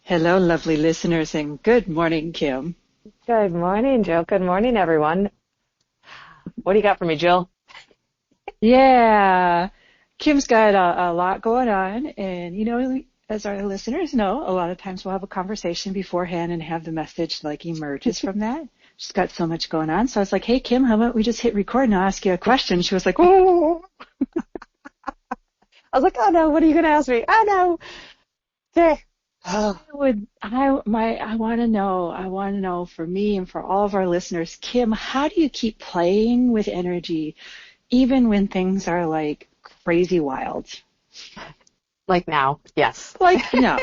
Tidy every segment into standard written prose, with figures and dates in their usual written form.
Hello, lovely listeners, and good morning, Kim. Good morning, Jill. Good morning, everyone. What do you got for me, Jill? Yeah, Kim's got a lot going on, and as our listeners know, a lot of times we'll have a conversation beforehand and have the message like emerges from that. She's got so much going on, so I was like, "Hey, Kim, how about we just hit record and I'll ask you a question?" She was like, "Oh." I was like, oh no, what are you going to ask me? Oh no. Okay. I want to know for me and for all of our listeners, Kim, how do you keep playing with energy even when things are like crazy wild? Like now, yes. Like, no.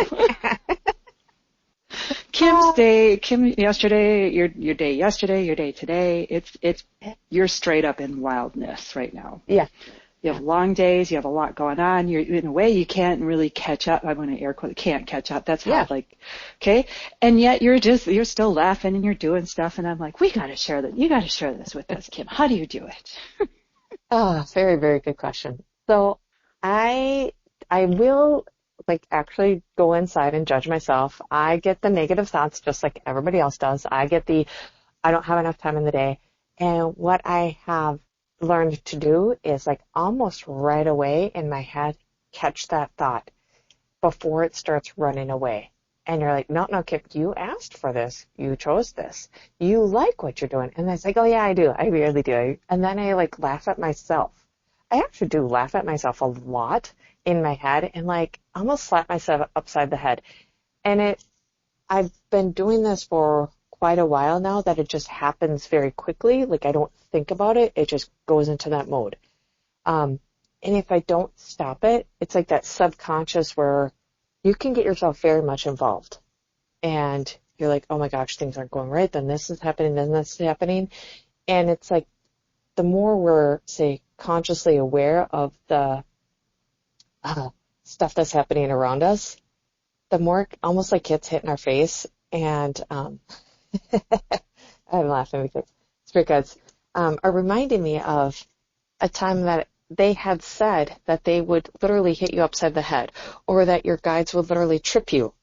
Kim yesterday, your day yesterday, your day today, you're straight up in wildness right now. Yeah. You have long days, you have a lot going on. You're in a way you can't really catch up. I'm going to air quote, can't catch up. That's how okay. And yet you're still laughing and you're doing stuff. And I'm like, we got to share that. You got to share this with us, Kim. How do you do it? Very, very good question. So I will actually go inside and judge myself. I get the negative thoughts just like everybody else does. I get I don't have enough time in the day. And what I have learned to do is almost right away in my head, catch that thought before it starts running away. And you're like, no, Kip, you asked for this. You chose this. You like what you're doing. And it's like, oh yeah, I do. I really do. And then I laugh at myself. I actually do laugh at myself a lot in my head and almost slap myself upside the head. And I've been doing this for quite a while now that it just happens very quickly. I don't think about it. It just goes into that mode. And if I don't stop it, it's like that subconscious where you can get yourself very much involved. And you're like, oh my gosh, things aren't going right. Then this is happening. Then this is happening. And it's like the more we're, say, consciously aware of the stuff that's happening around us, the more almost like it's hitting our face. And I'm laughing because spirit guides are reminding me of a time that they had said that they would literally hit you upside the head or that your guides would literally trip you.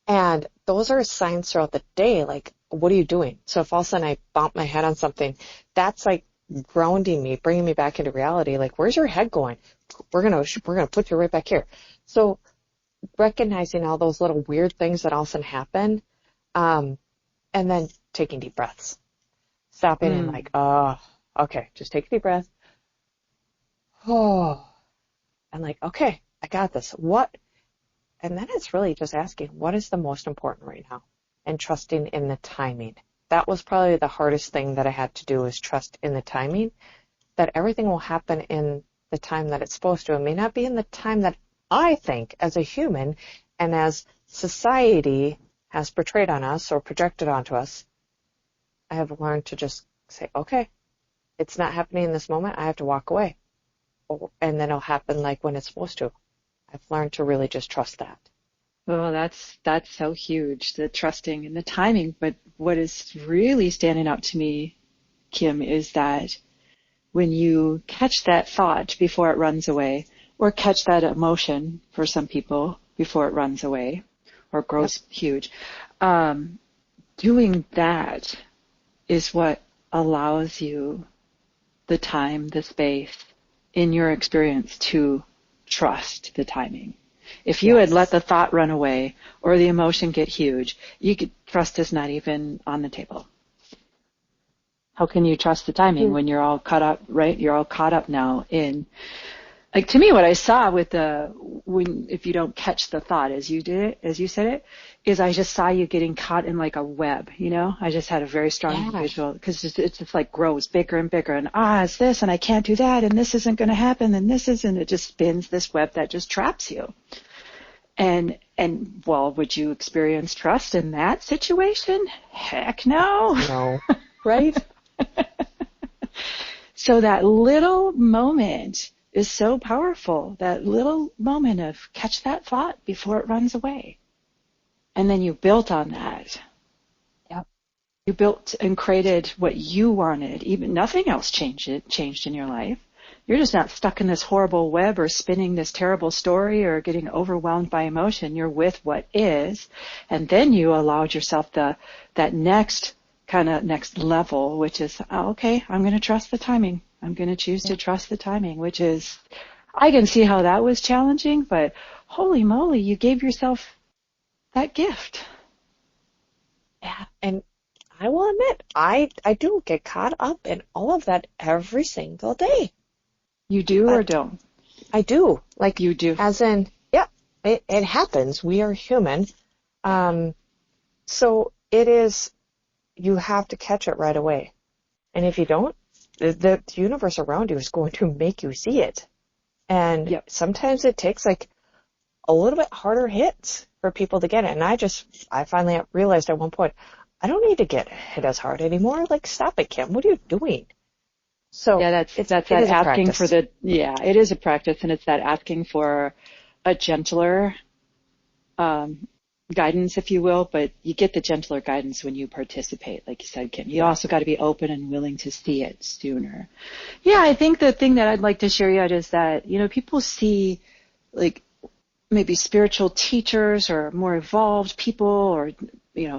And those are signs throughout the day, what are you doing? So if all of a sudden I bump my head on something, that's grounding me, bringing me back into reality. Where's your head going? We're gonna put you right back here. So recognizing all those little weird things that all of a sudden happen, and then taking deep breaths, stopping and oh, okay, just take a deep breath. Oh, and okay, I got this. What? And then it's really just asking, what is the most important right now? And trusting in the timing. That was probably the hardest thing that I had to do, is trust in the timing, that everything will happen in the time that it's supposed to. It may not be in the time that I think as a human and as society has portrayed on us or projected onto us. I have learned to just say, okay, it's not happening in this moment. I have to walk away. And then it'll happen when it's supposed to. I've learned to really just trust that. Oh, that's so huge, the trusting and the timing. But what is really standing out to me, Kim, is that when you catch that thought before it runs away, or catch that emotion for some people before it runs away or grows huge, doing that is what allows you the time, the space, in your experience, to trust the timing. If you had let the thought run away or the emotion get huge, trust is not even on the table. How can you trust the timing when you're all caught up, right? You're all caught up now in, to me, what I saw with if you don't catch the thought as you said it, is I just saw you getting caught in a web, I just had a very strong visual, because it's just grows bigger and bigger, and it's this, and I can't do that, and this isn't going to happen, and this isn't, it just spins this web that just traps you. And well, would you experience trust in that situation? Heck no. No. Right? So that little moment is so powerful, that little moment of catch that thought before it runs away. And then you built on that. Yep. You built and created what you wanted. Even nothing else changed in your life. You're just not stuck in this horrible web or spinning this terrible story or getting overwhelmed by emotion. You're with what is. And then you allowed yourself that next level, which is, okay, I'm going to trust the timing. I'm going to choose to trust the timing, which is, I can see how that was challenging, but holy moly, you gave yourself that gift. Yeah. And I will admit, I do get caught up in all of that every single day. You do or don't? I do. Like, you do. As in, yeah, it happens. We are human. So it is, you have to catch it right away. And if you don't, the universe around you is going to make you see it. And sometimes it takes like a little bit harder hits for people to get it. And I finally realized at one point, I don't need to get hit as hard anymore. Like, stop it, Kim. What are you doing? So yeah, that's that asking for it is a practice, and it's that asking for a gentler guidance, if you will, but you get the gentler guidance when you participate, like you said, Kim. You also got to be open and willing to see it sooner. Yeah, I think the thing that I'd like to share yet is that, people see like maybe spiritual teachers or more evolved people or,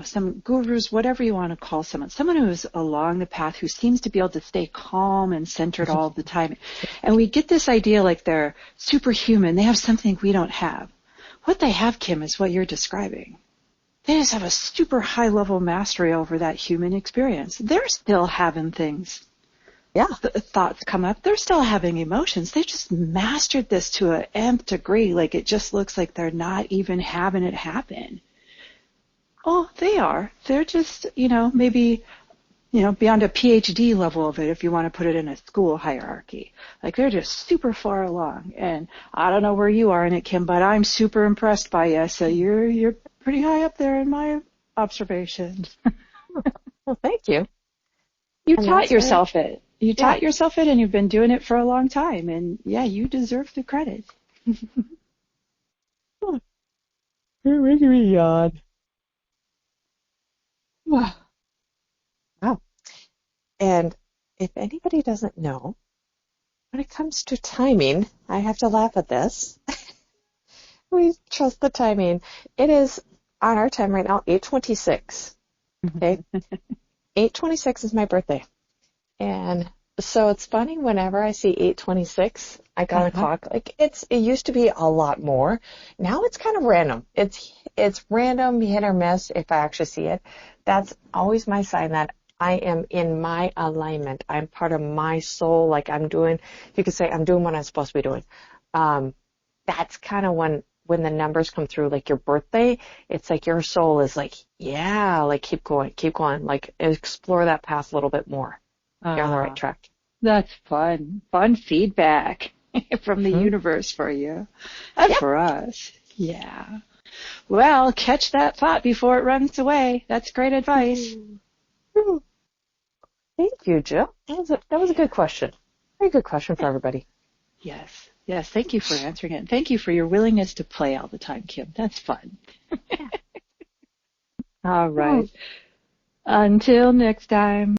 some gurus, whatever you want to call someone who's along the path who seems to be able to stay calm and centered all the time. And we get this idea like they're superhuman. They have something we don't have. What they have, Kim, is what you're describing. They just have a super high level mastery over that human experience. They're still having things. Yeah. Thoughts come up. They're still having emotions. They just mastered this to an nth degree. Like, it just looks like they're not even having it happen. Oh, they are. They're just, maybe, beyond a PhD level of it, if you want to put it in a school hierarchy. Like, they're just super far along. And I don't know where you are in it, Kim, but I'm super impressed by you. So you're pretty high up there in my observations. Well, thank you. You taught yourself it. You taught yourself it, and you've been doing it for a long time. And, you deserve the credit. You're making me yawn. Wow. And if anybody doesn't know, when it comes to timing, I have to laugh at this. We trust the timing. It is on our time right now, 8:26. Okay? 8:26 is my birthday. And so it's funny, whenever I see 8:26, I got a clock. Like, it used to be a lot more. Now it's kind of random. It's random, hit or miss if I actually see it. That's always my sign that I am in my alignment. I'm part of my soul. Like, you could say I'm doing what I'm supposed to be doing. That's kind of when the numbers come through, like your birthday, it's like your soul is like, yeah, like, keep going. Like, explore that path a little bit more. You're on the right track. That's fun. Fun feedback from the universe for you and for us. Yeah. Well, catch that thought before it runs away. That's great advice. Thank you, Jill. That was a good question. Very good question for everybody. Yes. Thank you for answering it. And thank you for your willingness to play all the time, Kim. That's fun. All right. Until next time.